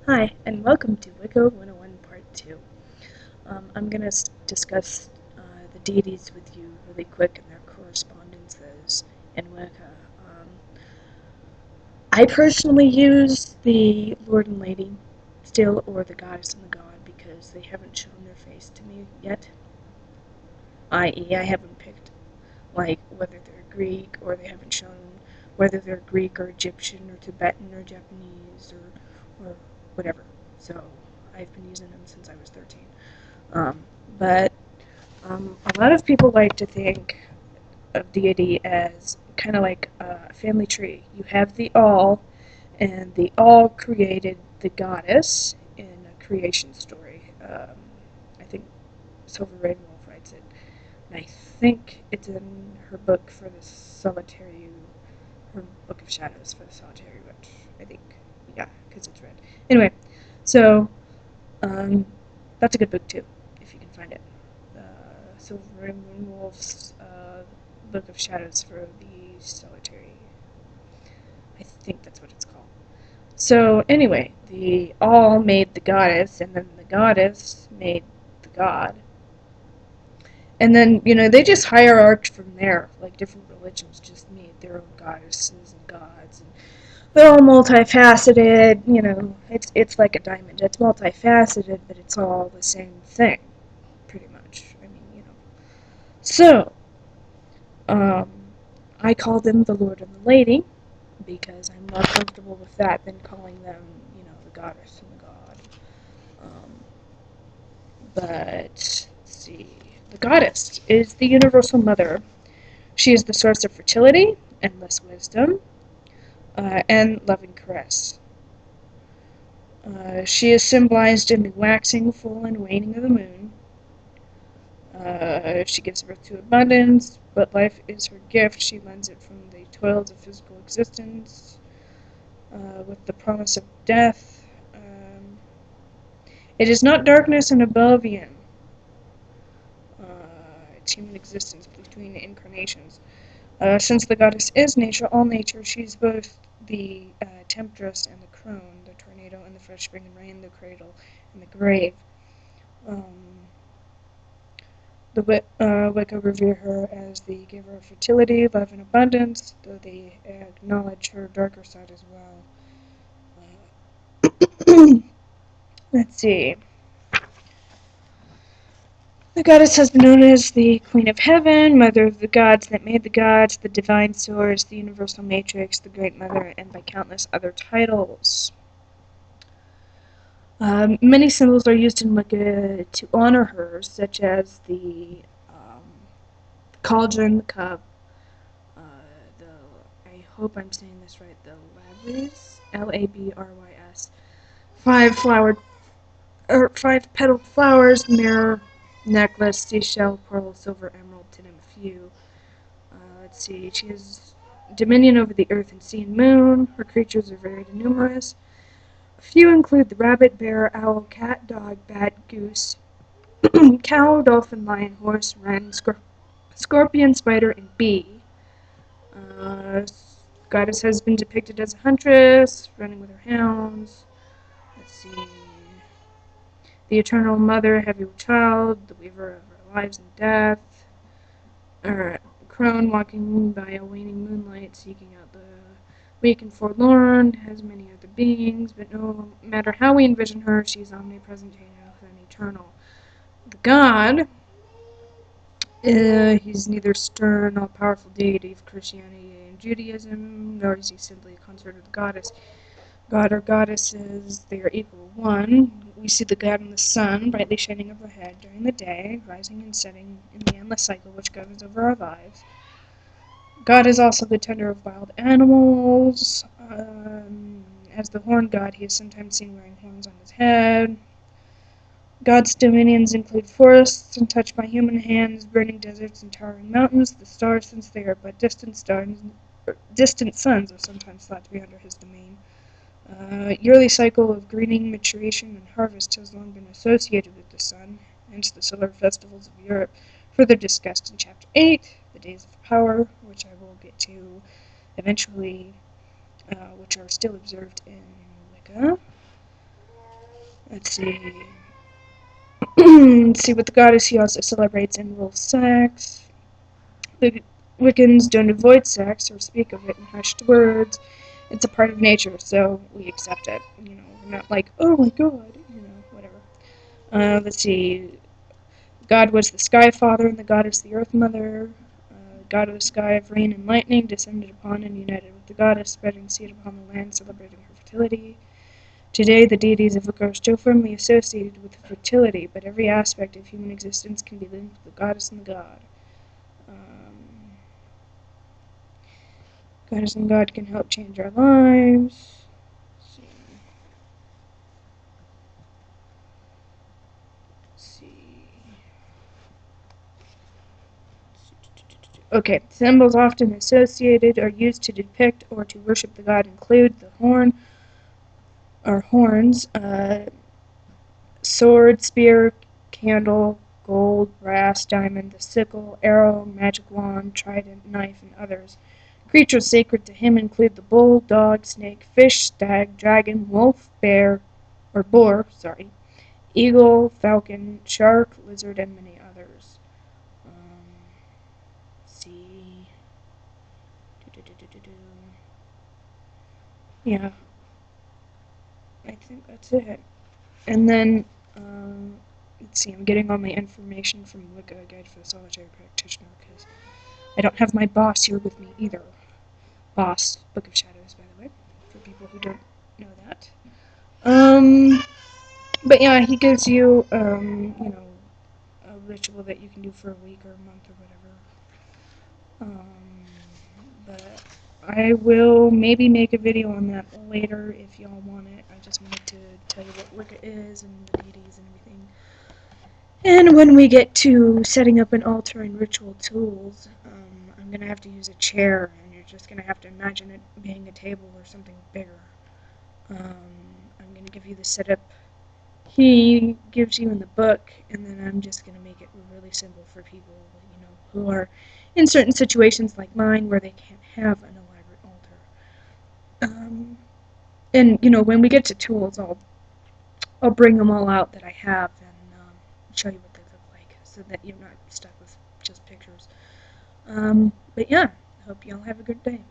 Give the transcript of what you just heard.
Hi, and welcome to Wicca 101 Part 2. I'm going to discuss the deities with you really quick and their correspondences in Wicca. I personally use the Lord and Lady still, or the Goddess and the God, because they haven't shown their face to me yet. I.e., I haven't picked, like, whether they're Greek, or they haven't shown whether they're Greek or Egyptian or Tibetan or Japanese or whatever. So I've been using them since I was 13. But a lot of people like to think of deity as kind of like a family tree. You have the all, and the all created the goddess in a creation story. I think Silver Ravenwolf writes it, and I think it's in her book for the solitary, her book of shadows for the solitary witch. I think, yeah, because it's red. Anyway, so um, that's a good book too, if you can find it. Silver and Wolf's Book of Shadows for the Solitary. I think that's what it's called. So anyway, the all made the goddess, and then the goddess made the god. And then, they just hierarched from there. Like, different religions just made their own goddesses and gods. And they're all multifaceted, it's like a diamond. It's multifaceted, but it's all the same thing, pretty much. I mean, So, um, I call them the Lord and the Lady because I'm more comfortable with that than calling them, the goddess and the god. Um, but, let's see. The goddess is the universal mother. She is the source of fertility, endless wisdom, and loving caress. She is symbolized in the waxing, full, and waning of the moon. She gives birth to abundance, but life is her gift. She lends it from the toils of physical existence, with the promise of death. It is not darkness and oblivion. It's human existence between incarnations. Since the goddess is nature, all nature, she's both the temptress and the crone, the tornado and the fresh spring and rain, the cradle and the grave. The Wicca revere her as the giver of fertility, love, and abundance, though they acknowledge her darker side as well. Let's see. The goddess has been known as the Queen of Heaven, Mother of the Gods that made the gods, the Divine Source, the Universal Matrix, the Great Mother, and by countless other titles. Many symbols are used in Wicca to honor her, such as the cauldron, the cup, uh, the, I hope I'm saying this right, the Labrys, Labrys, five petaled flowers, mirror, necklace, seashell, pearl, silver, emerald, to name a few. Let's see, she has dominion over the earth and sea and moon. Her creatures are varied and numerous. A few include the rabbit, bear, owl, cat, dog, bat, goose, cow, dolphin, lion, horse, wren, scorpion, spider, and bee. Uh, Goddess has been depicted as a huntress, running with her hounds. Let's see. The Eternal Mother, Heavy Child, the Weaver of our lives and death. Or crone walking by a waning moonlight, seeking out the weak and forlorn, has many other beings, but no matter how we envision her, she's omnipresent and eternal. The God, he's neither stern, all-powerful deity of Christianity and Judaism, nor is he simply a consort of the goddess. God or goddesses, they are equal one. We see the God in the sun, brightly shining overhead during the day, rising and setting in the endless cycle which governs over our lives. God is also the tender of wild animals. As the horn god, he is sometimes seen wearing horns on his head. God's dominions include forests untouched by human hands, burning deserts and towering mountains. The stars, since they are but distant suns, are sometimes thought to be under his domain. Yearly cycle of greening, maturation, and harvest has long been associated with the sun, hence the solar festivals of Europe, further discussed in Chapter 8, the Days of Power, which I will get to eventually, which are still observed in Wicca. Let's see. See, with the goddess, he also celebrates and rules sex. The Wiccans don't avoid sex or speak of it in hushed words. It's a part of nature, so we accept it. We're not like, oh my god, whatever. Let's see. God was the sky father, and the goddess the earth mother. God of the sky of rain and lightning descended upon and united with the goddess, spreading seed upon the land, celebrating her fertility. Today, the deities of Wicca are still firmly associated with fertility, but every aspect of human existence can be linked with the goddess and the god. Goddess and God can help change our lives. Let's see. Okay, symbols often associated or used to depict or to worship the god include the horn, or horns, sword, spear, candle, gold, brass, diamond, the sickle, arrow, magic wand, trident, knife, and others. Creatures sacred to him include the bull, dog, snake, fish, stag, dragon, wolf, bear, or boar, eagle, falcon, shark, lizard, and many others. See. Yeah, I think that's it. And then, let's see, I'm getting all my information from Wicca, a Guide for the Solitary Practitioner, because I don't have my boss here with me either. Boss, Book of Shadows, by the way, for people who don't know that. But yeah, he gives you, a ritual that you can do for a week or a month or whatever. But I will maybe make a video on that later if y'all want it. I just wanted to tell you what Wicca is and the deities and everything. And when we get to setting up an altar and ritual tools, I'm going to have to use a chair, and you're just going to have to imagine it being a table or something bigger. I'm going to give you the setup he gives you in the book, and then I'm just going to make it really simple for people, who are in certain situations like mine where they can't have an elaborate altar. And, when we get to tools, I'll bring them all out that I have and show you what they look like so that you're not stuck with just pictures. But yeah, I hope y'all have a good day.